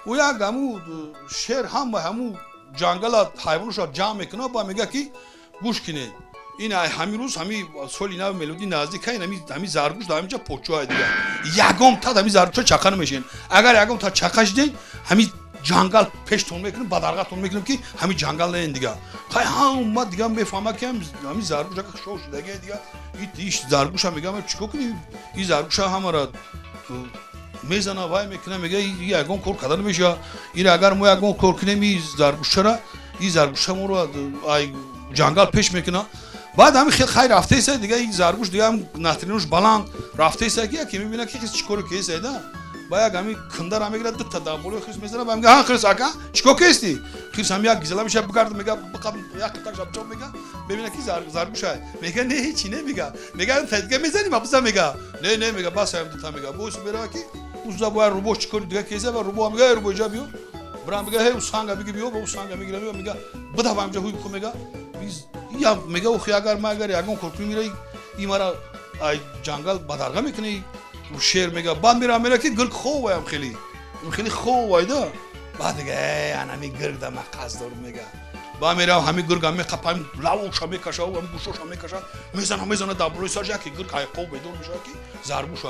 او یک همو شیر هم و همو جنگل حیوانش را جمع میکنه با میگه که گوش کنید این همین روز همین سال اینا ملودی نزدیک همین زرگوش در همینجا پوچوهای دیگه یگم تا همین زرگوش چکن میشین اگر یگم تا چکش دین همین جنگل پشتون میکنیم بدرگاتون میکنیم که همین جنگل نه دیگه خیلی هم اومد دیگه میفهمه که همین زرگوش که شو شده دیگه این دیش زرگوش هم میگم چیکار کنیم این زرگوش هم را میزنه وای میکنه میگه یگم کور کدن میشه این اگر ما یگم کور کنیم این زرگوش را این زرگوش هم رو جنگل پیش میکنه بعد همین خیلی رفته ایست دیگه این زرگوش دیگه هم نهترینوش بلند رفته ایست که میبینه که کسی چیکار که ایست باید همین کندر هم میگیره دو تا دامبولی خیس میزنه و میگه ها خیس آقا چیکار کردی خیس هم یک گزلا میشه بگرد میگه بقام یک تاک جاب میگه ببینه کی زرگوش میگه نه هیچی نمیگه میگه فدگه میزنیم ابزا میگه نه میگه بس هم دو تا میگه بوس میره کی اوزا باید روبو چیکار دیگه کیسه و روبو میگه روبو جا بیو برام میگه هی اوسانگا میگه بیو با اوسانگا میگیره میگه بده هم جا هوی میگه یا میگه او خیاگر ماگر یگان کورکمی میره این مرا جنگل بدرگا میکنه و شیر میگه بعد میره که گرگ خوب هم خیلی خوب وایده بعد دیگه انا می گرگ دم قصد دارم میگه با میره همین گرگ هم میخپم لاوش هم میکشه و هم گوشش هم میکشه میزنه دبروی سرش که گرگ های خوب بدون میشه که زرگوش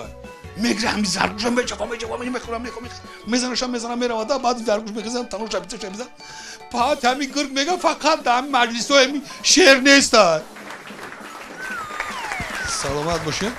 میگه همین زرگوش هم میچفا میخورم میزنه میره و بعد زرگوش میخزم تنوش چه میزنه بعد همین گرگ میگه فقط در مجلس و همین شیر نیست سلامت باشه